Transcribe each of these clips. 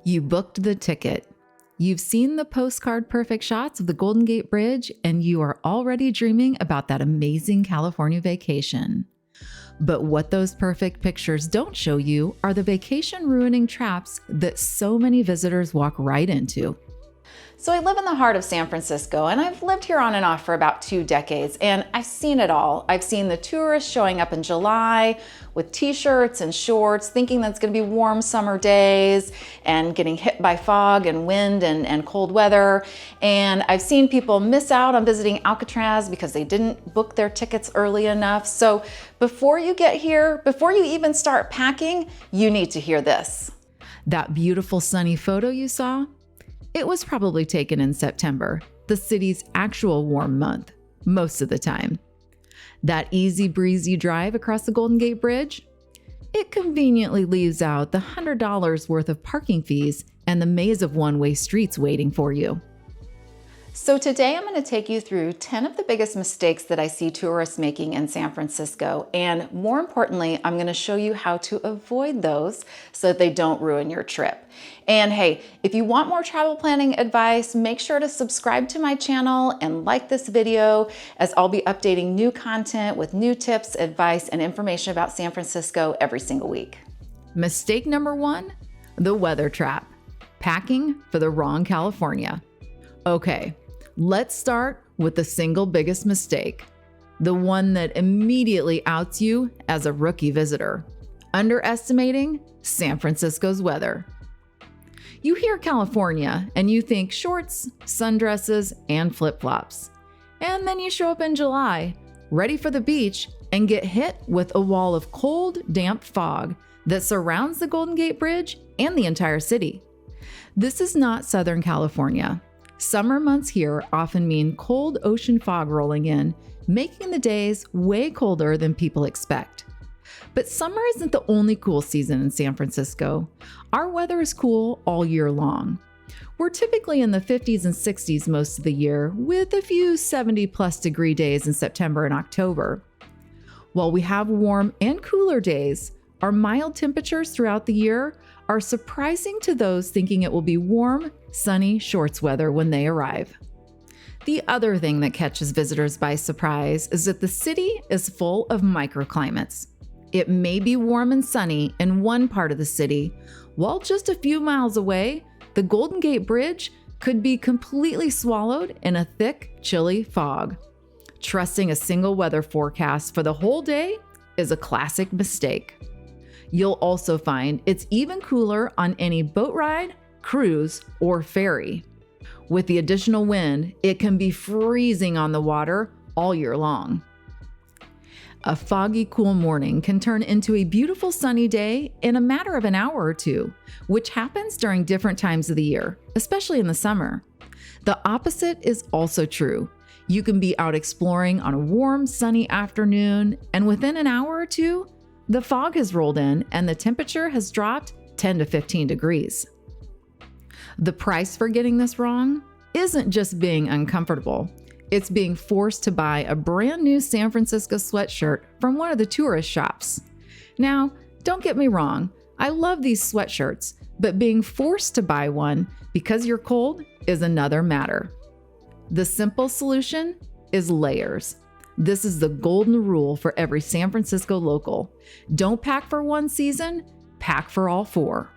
You booked the ticket. You've seen the postcard perfect shots of the Golden Gate Bridge, and you are already dreaming about that amazing California vacation. But what those perfect pictures don't show you are the vacation ruining traps that so many visitors walk right into. So I live in the heart of San Francisco, and I've lived here on and off for about 2 decades, and I've seen it all. I've seen the tourists showing up in July with t-shirts and shorts, thinking that's gonna be warm summer days, and getting hit by fog and wind and cold weather. And I've seen people miss out on visiting Alcatraz because they didn't book their tickets early enough. So before you get here, before you even start packing, you need to hear this. That beautiful sunny photo you saw? It was probably taken in September, the city's actual warm month, most of the time. That easy breezy drive across the Golden Gate Bridge? It conveniently leaves out the $100 worth of parking fees and the maze of one-way streets waiting for you. So today I'm going to take you through 10 of the biggest mistakes that I see tourists making in San Francisco. And more importantly, I'm going to show you how to avoid those so that they don't ruin your trip. And hey, if you want more travel planning advice, make sure to subscribe to my channel and like this video, as I'll be updating new content with new tips, advice, and information about San Francisco every single week. Mistake number 1, the weather trap. Packing for the wrong California. Okay. Let's start with the single biggest mistake, the one that immediately outs you as a rookie visitor: underestimating San Francisco's weather. You hear California and you think shorts, sundresses, and flip-flops. And then you show up in July, ready for the beach, and get hit with a wall of cold, damp fog that surrounds the Golden Gate Bridge and the entire city. This is not Southern California. Summer months here often mean cold ocean fog rolling in, making the days way colder than people expect. But summer isn't the only cool season in San Francisco. Our weather is cool all year long. We're typically in the 50s and 60s most of the year, with a few 70+ degree days in September and October. While we have warm and cooler days, our mild temperatures throughout the year are surprising to those thinking it will be warm, sunny shorts weather when they arrive. The other thing that catches visitors by surprise is that the city is full of microclimates. It may be warm and sunny in one part of the city, while just a few miles away, the Golden Gate Bridge could be completely swallowed in a thick, chilly fog. Trusting a single weather forecast for the whole day is a classic mistake. You'll also find it's even cooler on any boat ride, cruise, or ferry. With the additional wind, it can be freezing on the water all year long. A foggy, cool morning can turn into a beautiful sunny day in a matter of an hour or two, which happens during different times of the year, especially in the summer. The opposite is also true. You can be out exploring on a warm, sunny afternoon, and within an hour or two, the fog has rolled in and the temperature has dropped 10 to 15 degrees. The price for getting this wrong isn't just being uncomfortable. It's being forced to buy a brand new San Francisco sweatshirt from one of the tourist shops. Now, don't get me wrong, I love these sweatshirts, but being forced to buy one because you're cold is another matter. The simple solution is layers. This is the golden rule for every San Francisco local. Don't pack for one season, pack for all 4.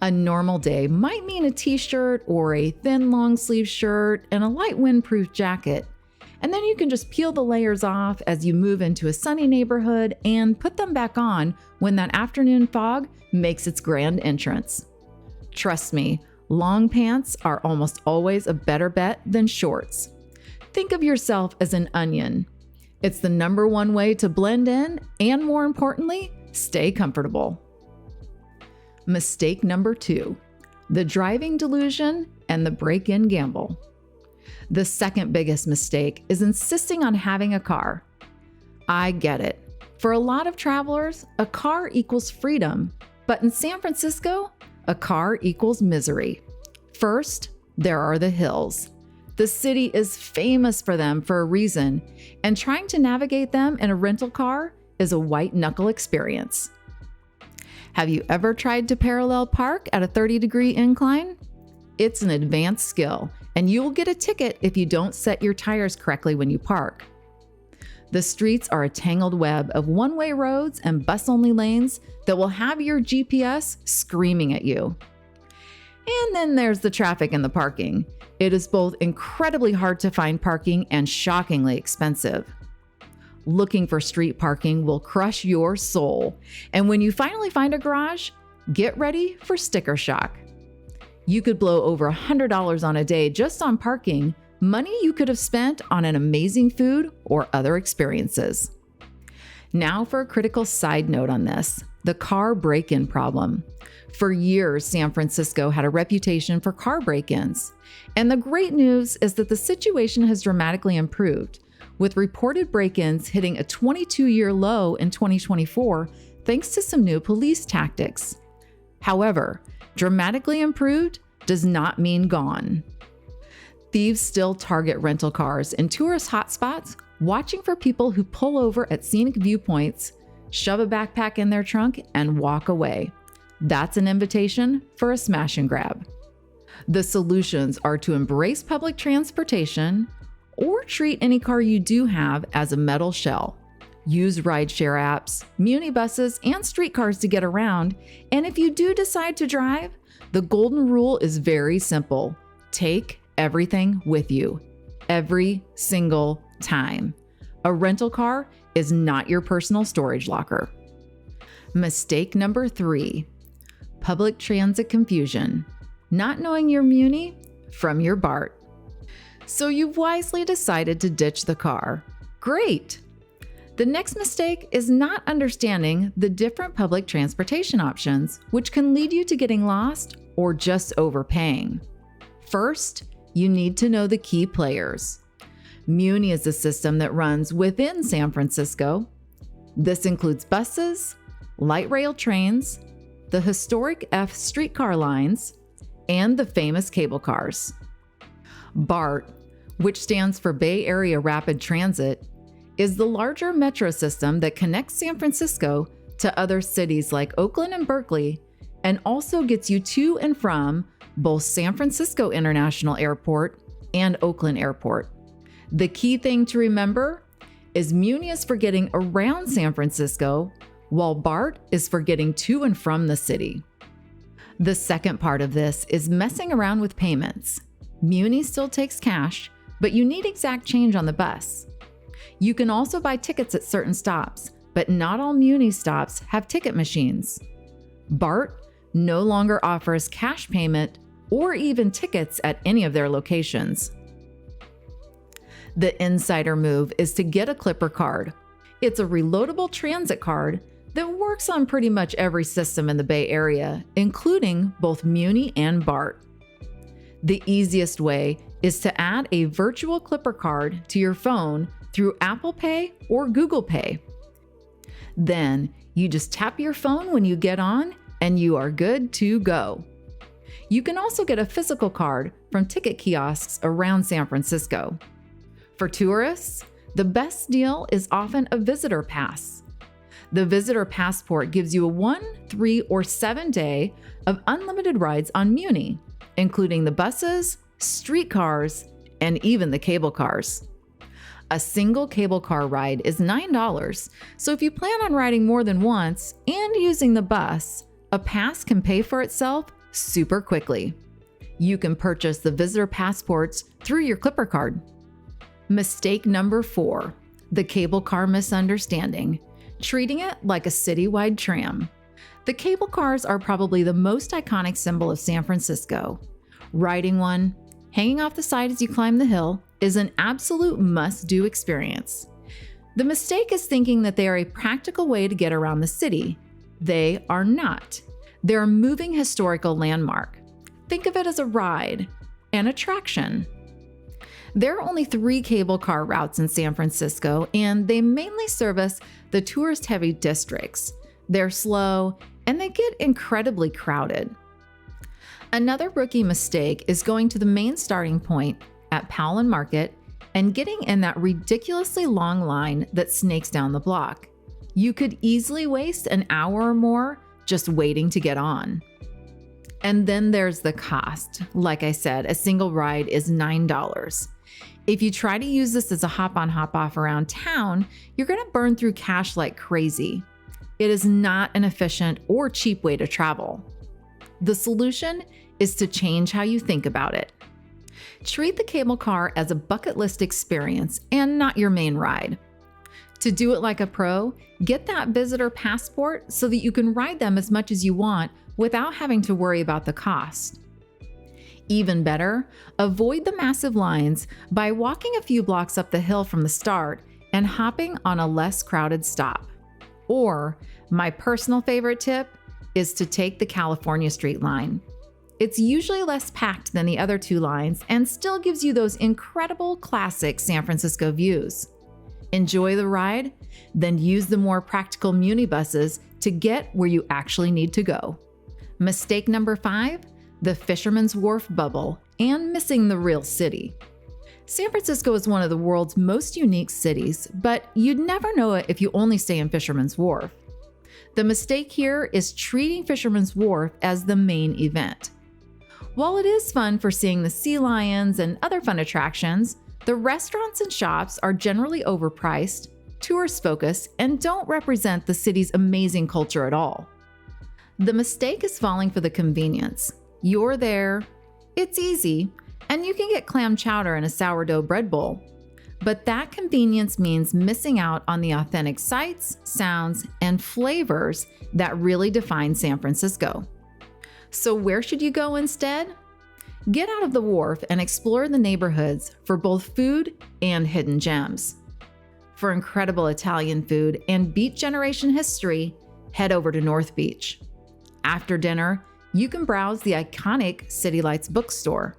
A normal day might mean a t-shirt or a thin long sleeve shirt and a light windproof jacket. And then you can just peel the layers off as you move into a sunny neighborhood and put them back on when that afternoon fog makes its grand entrance. Trust me, long pants are almost always a better bet than shorts. Think of yourself as an onion. It's the number one way to blend in and, more importantly, stay comfortable. Mistake number 2, the driving delusion and the break-in gamble. The second biggest mistake is insisting on having a car. I get it. For a lot of travelers, a car equals freedom, but in San Francisco, a car equals misery. First, there are the hills. The city is famous for them for a reason, and trying to navigate them in a rental car is a white-knuckle experience. Have you ever tried to parallel park at a 30-degree incline? It's an advanced skill, and you will get a ticket if you don't set your tires correctly when you park. The streets are a tangled web of one-way roads and bus-only lanes that will have your GPS screaming at you. And then there's the traffic and the parking. It is both incredibly hard to find parking and shockingly expensive. Looking for street parking will crush your soul. And when you finally find a garage, get ready for sticker shock. You could blow over $100 on a day just on parking, money you could have spent on an amazing food or other experiences. Now for a critical side note on this, the car break-in problem. For years, San Francisco had a reputation for car break-ins. And the great news is that the situation has dramatically improved, with reported break-ins hitting a 22-year low in 2024 thanks to some new police tactics. However, dramatically improved does not mean gone. Thieves still target rental cars in tourist hotspots, watching for people who pull over at scenic viewpoints, shove a backpack in their trunk, and walk away. That's an invitation for a smash and grab. The solutions are to embrace public transportation or treat any car you do have as a metal shell. Use rideshare apps, Muni buses, and streetcars to get around. And if you do decide to drive, the golden rule is very simple. Take everything with you, every single time. A rental car is not your personal storage locker. Mistake number 3, public transit confusion. Not knowing your Muni from your BART. So you've wisely decided to ditch the car. Great! The next mistake is not understanding the different public transportation options, which can lead you to getting lost or just overpaying. First, you need to know the key players. Muni is a system that runs within San Francisco. This includes buses, light rail trains, the historic F streetcar lines, and the famous cable cars. BART, which stands for Bay Area Rapid Transit, is the larger metro system that connects San Francisco to other cities like Oakland and Berkeley, and also gets you to and from both San Francisco International Airport and Oakland Airport. The key thing to remember is Muni is for getting around San Francisco, while BART is for getting to and from the city. The second part of this is messing around with payments. Muni still takes cash, but you need exact change on the bus. You can also buy tickets at certain stops, but not all Muni stops have ticket machines. BART no longer offers cash payment or even tickets at any of their locations. The insider move is to get a Clipper card. It's a reloadable transit card that works on pretty much every system in the Bay Area, including both Muni and BART. The easiest way is to add a virtual Clipper card to your phone through Apple Pay or Google Pay. Then you just tap your phone when you get on and you are good to go. You can also get a physical card from ticket kiosks around San Francisco. For tourists, the best deal is often a visitor pass. The visitor passport gives you a 1, 3, or 7 day of unlimited rides on Muni, including the buses, streetcars, and even the cable cars. A single cable car ride is $9, so if you plan on riding more than once and using the bus, a pass can pay for itself super quickly. You can purchase the visitor passports through your Clipper card. Mistake number 4, the cable car misunderstanding, treating it like a citywide tram. The cable cars are probably the most iconic symbol of San Francisco. Riding one, hanging off the side as you climb the hill, is an absolute must-do experience. The mistake is thinking that they are a practical way to get around the city. They are not. They're a moving historical landmark. Think of it as a ride, an attraction. There are only 3 cable car routes in San Francisco, and they mainly service the tourist-heavy districts. They're slow, and they get incredibly crowded. Another rookie mistake is going to the main starting point at Powell and Market and getting in that ridiculously long line that snakes down the block. You could easily waste an hour or more just waiting to get on. And then there's the cost. Like I said, a single ride is $9. If you try to use this as a hop-on, hop-off around town, you're going to burn through cash like crazy. It is not an efficient or cheap way to travel. The solution is to change how you think about it. Treat the cable car as a bucket list experience and not your main ride. To do it like a pro, get that visitor passport so that you can ride them as much as you want without having to worry about the cost. Even better, avoid the massive lines by walking a few blocks up the hill from the start and hopping on a less crowded stop. Or, my personal favorite tip is to take the California Street line. It's usually less packed than the other two lines and still gives you those incredible classic San Francisco views. Enjoy the ride, then use the more practical Muni buses to get where you actually need to go. Mistake number 5, the Fisherman's Wharf bubble and missing the real city. San Francisco is one of the world's most unique cities, but you'd never know it if you only stay in Fisherman's Wharf. The mistake here is treating Fisherman's Wharf as the main event. While it is fun for seeing the sea lions and other fun attractions, the restaurants and shops are generally overpriced, tourist-focused, and don't represent the city's amazing culture at all. The mistake is falling for the convenience. You're there, it's easy, and you can get clam chowder and a sourdough bread bowl. But that convenience means missing out on the authentic sights, sounds, and flavors that really define San Francisco. So where should you go instead? Get out of the wharf and explore the neighborhoods for both food and hidden gems. For incredible Italian food and Beat Generation history, head over to North Beach. After dinner, you can browse the iconic City Lights bookstore.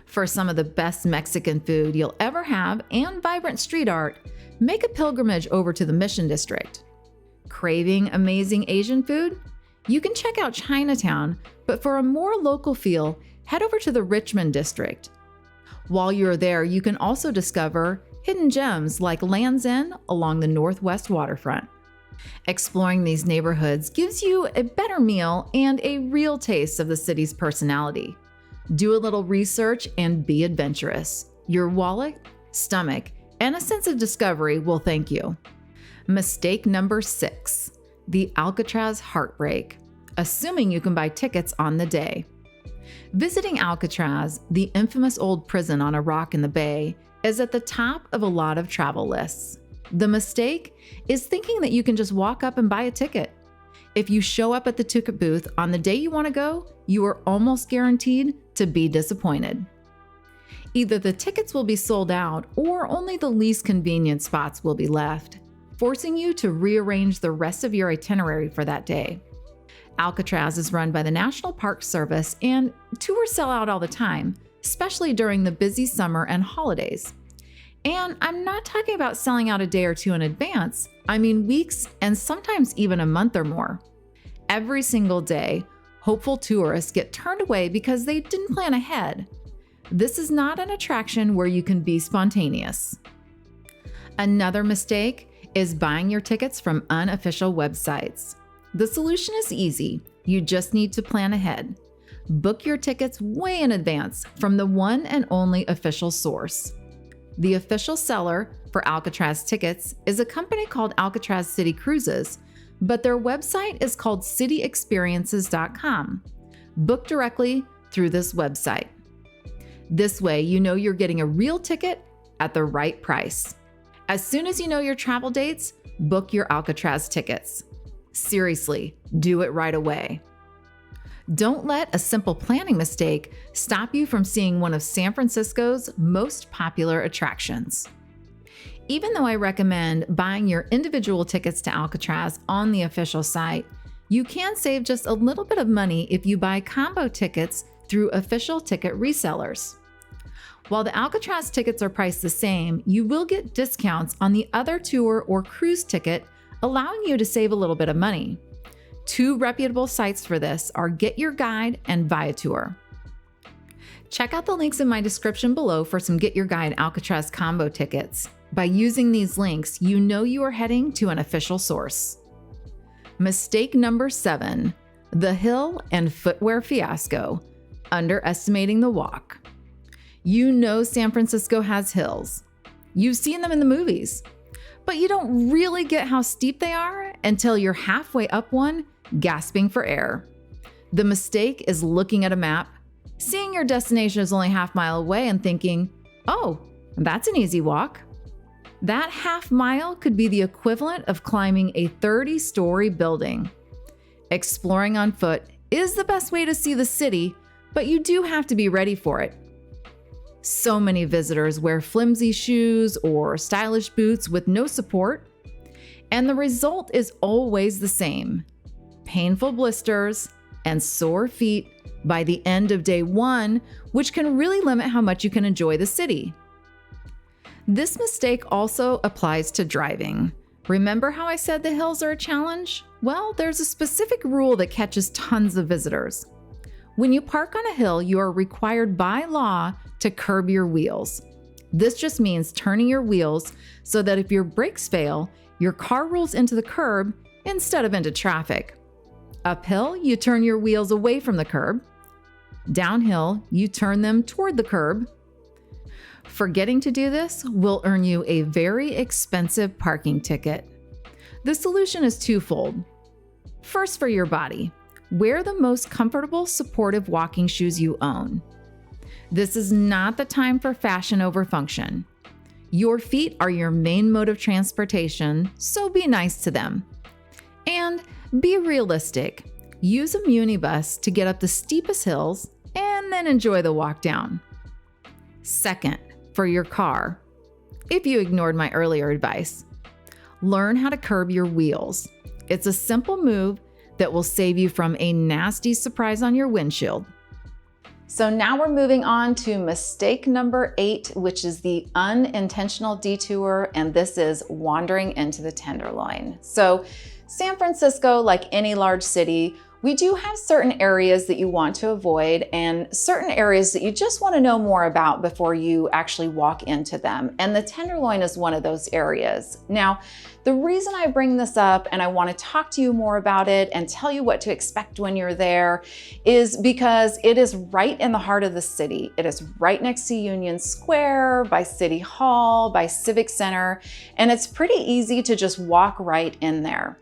For some of the best Mexican food you'll ever have and vibrant street art, make a pilgrimage over to the Mission District. Craving amazing Asian food? You can check out Chinatown, but for a more local feel, head over to the Richmond District. While you're there, you can also discover hidden gems like Land's End along the Northwest waterfront. Exploring these neighborhoods gives you a better meal and a real taste of the city's personality. Do a little research and be adventurous. Your wallet, stomach, and a sense of discovery will thank you. Mistake number 6, the Alcatraz Heartbreak, assuming you can buy tickets on the day. Visiting Alcatraz, the infamous old prison on a rock in the bay, is at the top of a lot of travel lists. The mistake is thinking that you can just walk up and buy a ticket. If you show up at the ticket booth on the day you want to go, you are almost guaranteed to be disappointed. Either the tickets will be sold out or only the least convenient spots will be left, forcing you to rearrange the rest of your itinerary for that day. Alcatraz is run by the National Park Service and tours sell out all the time, especially during the busy summer and holidays. And I'm not talking about selling out a day or two in advance. I mean weeks and sometimes even a month or more. Every single day, hopeful tourists get turned away because they didn't plan ahead. This is not an attraction where you can be spontaneous. Another mistake is buying your tickets from unofficial websites. The solution is easy. You just need to plan ahead. Book your tickets way in advance from the one and only official source. The official seller for Alcatraz tickets is a company called Alcatraz City Cruises, but their website is called cityexperiences.com. Book directly through this website. This way, you know you're getting a real ticket at the right price. As soon as you know your travel dates, book your Alcatraz tickets. Seriously, do it right away. Don't let a simple planning mistake stop you from seeing one of San Francisco's most popular attractions. Even though I recommend buying your individual tickets to Alcatraz on the official site, you can save just a little bit of money if you buy combo tickets through official ticket resellers. While the Alcatraz tickets are priced the same, you will get discounts on the other tour or cruise ticket, allowing you to save a little bit of money. Two reputable sites for this are Get Your Guide and Viator. Check out the links in my description below for some Get Your Guide Alcatraz combo tickets. By using these links, you know you are heading to an official source. Mistake number 7, the hill and footwear fiasco, underestimating the walk. You know San Francisco has hills. You've seen them in the movies, but you don't really get how steep they are until you're halfway up one, gasping for air. The mistake is looking at a map, seeing your destination is only half mile away and thinking, oh, that's an easy walk. That half mile could be the equivalent of climbing a 30-story building. Exploring on foot is the best way to see the city, but you do have to be ready for it. So many visitors wear flimsy shoes or stylish boots with no support, and the result is always the same: painful blisters and sore feet by the end of day 1, which can really limit how much you can enjoy the city. This mistake also applies to driving. Remember how I said the hills are a challenge? Well, there's a specific rule that catches tons of visitors. When you park on a hill, you are required by law to curb your wheels. This just means turning your wheels so that if your brakes fail, your car rolls into the curb instead of into traffic. Uphill, you turn your wheels away from the curb. Downhill, you turn them toward the curb. Forgetting to do this will earn you a very expensive parking ticket. The solution is twofold. First, for your body, wear the most comfortable, supportive walking shoes you own. This is not the time for fashion over function. Your feet are your main mode of transportation, so be nice to them. And be realistic. Use a Muni bus to get up the steepest hills and then enjoy the walk down. Second, for your car, if you ignored my earlier advice, learn how to curb your wheels. It's a simple move that will save you from a nasty surprise on your windshield. So now we're moving on to mistake number 8, which is the unintentional detour, and this is wandering into the Tenderloin. So San Francisco, like any large city, we do have certain areas that you want to avoid and certain areas that you just want to know more about before you actually walk into them. And the Tenderloin is one of those areas. Now, the reason I bring this up and I want to talk to you more about it and tell you what to expect when you're there is because it is right in the heart of the city. It is right next to Union Square, by City Hall, by Civic Center, and it's pretty easy to just walk right in there.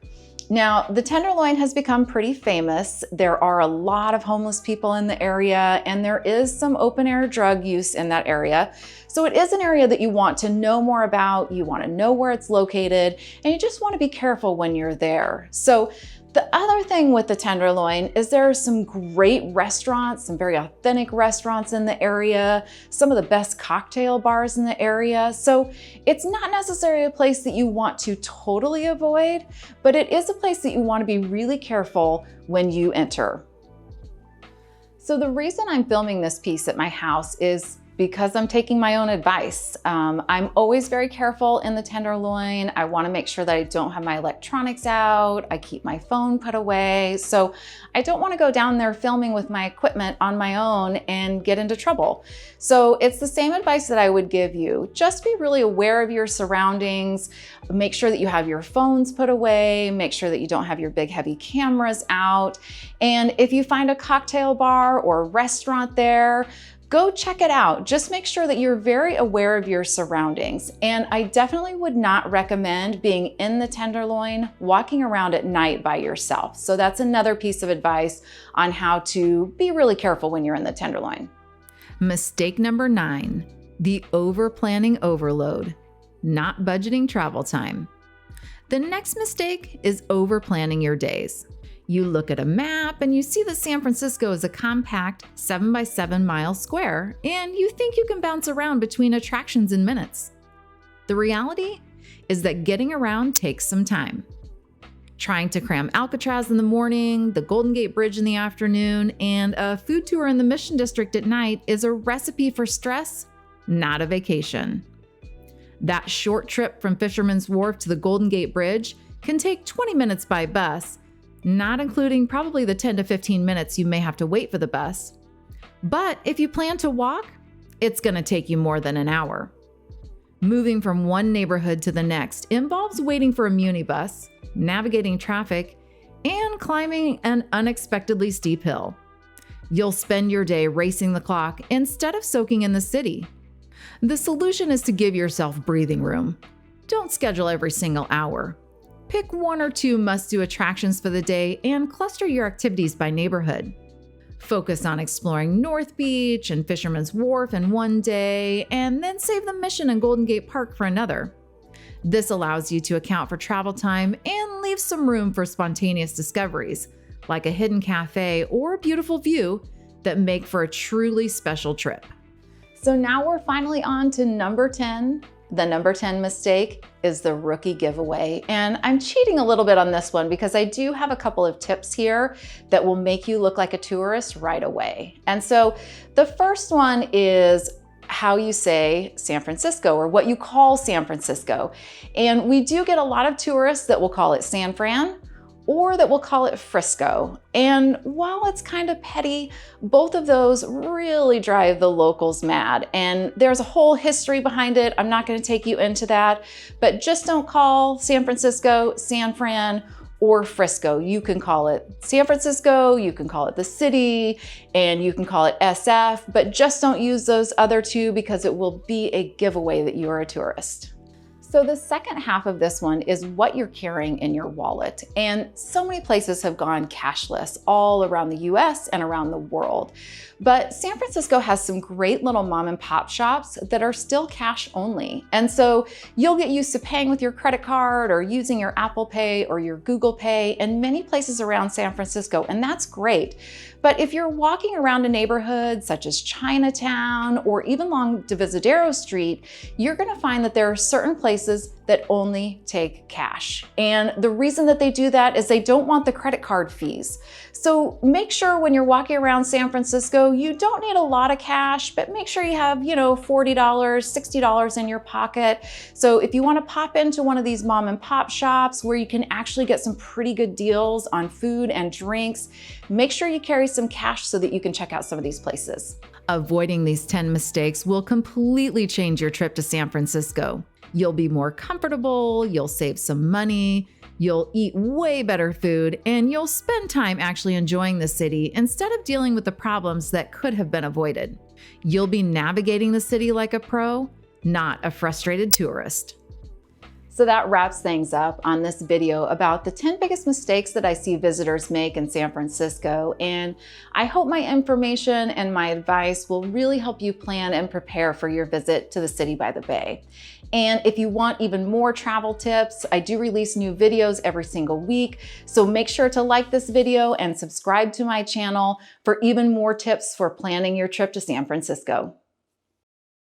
Now, the Tenderloin has become pretty famous. There are a lot of homeless people in the area, and there is some open air drug use in that area. So it is an area that you want to know more about, you want to know where it's located, and you just want to be careful when you're there. So the other thing with the Tenderloin is there are some great restaurants, some very authentic restaurants in the area, some of the best cocktail bars in the area. So it's not necessarily a place that you want to totally avoid, but it is a place that you want to be really careful when you enter. So the reason I'm filming this piece at my house is because I'm taking my own advice. I'm always very careful in the Tenderloin. I want to make sure that I don't have my electronics out. I keep my phone put away. So I don't want to go down there filming with my equipment on my own and get into trouble. So it's the same advice that I would give you. Just be really aware of your surroundings. Make sure that you have your phones put away. Make sure that you don't have your big heavy cameras out. And if you find a cocktail bar or a restaurant there, go check it out. Just make sure that you're very aware of your surroundings. And I definitely would not recommend being in the Tenderloin, walking around at night by yourself. So that's another piece of advice on how to be really careful when you're in the Tenderloin. Mistake number 9, the overplanning overload, not budgeting travel time. The next mistake is overplanning your days. You look at a map and you see that San Francisco is a compact 7 by 7 mile square, and you think you can bounce around between attractions in minutes. The reality is that getting around takes some time. Trying to cram Alcatraz in the morning, the Golden Gate Bridge in the afternoon, and a food tour in the Mission District at night is a recipe for stress, not a vacation. That short trip from Fisherman's Wharf to the Golden Gate Bridge can take 20 minutes by bus, not including probably the 10 to 15 minutes you may have to wait for the bus. But if you plan to walk, it's going to take you more than an hour. Moving from one neighborhood to the next involves waiting for a Muni bus, navigating traffic, and climbing an unexpectedly steep hill. You'll spend your day racing the clock instead of soaking in the city. The solution is to give yourself breathing room. Don't schedule every single hour. Pick 1 or 2 must-do attractions for the day and cluster your activities by neighborhood. Focus on exploring North Beach and Fisherman's Wharf in one day, and then save the Mission and Golden Gate Park for another. This allows you to account for travel time and leave some room for spontaneous discoveries, like a hidden cafe or a beautiful view that make for a truly special trip. So now we're finally on to number 10. The number 10 mistake is the rookie giveaway. And I'm cheating a little bit on this one because I do have a couple of tips here that will make you look like a tourist right away. And so the first one is how you say San Francisco, or what you call San Francisco. And we do get a lot of tourists that will call it San Fran, or that we'll call it Frisco. And while it's kind of petty, both of those really drive the locals mad. And there's a whole history behind it. I'm not gonna take you into that, but just don't call San Francisco, San Fran, or Frisco. You can call it San Francisco, you can call it the city, and you can call it SF, but just don't use those other two because it will be a giveaway that you are a tourist. So the second half of this one is what you're carrying in your wallet. And so many places have gone cashless all around the US and around the world. But San Francisco has some great little mom and pop shops that are still cash only. And so you'll get used to paying with your credit card or using your Apple Pay or your Google Pay in many places around San Francisco, and that's great. But if you're walking around a neighborhood such as Chinatown or even along Divisadero Street, you're gonna find that there are certain places that only take cash. And the reason that they do that is they don't want the credit card fees. So make sure when you're walking around San Francisco, you don't need a lot of cash, but make sure you have, $40, $60 in your pocket. So if you want to pop into one of these mom and pop shops where you can actually get some pretty good deals on food and drinks, make sure you carry some cash so that you can check out some of these places. Avoiding these 10 mistakes will completely change your trip to San Francisco. You'll be more comfortable, you'll save some money, you'll eat way better food, and you'll spend time actually enjoying the city instead of dealing with the problems that could have been avoided. You'll be navigating the city like a pro, not a frustrated tourist. So that wraps things up on this video about the 10 biggest mistakes that I see visitors make in San Francisco. And I hope my information and my advice will really help you plan and prepare for your visit to the city by the bay. And if you want even more travel tips, I do release new videos every single week. So make sure to like this video and subscribe to my channel for even more tips for planning your trip to San Francisco.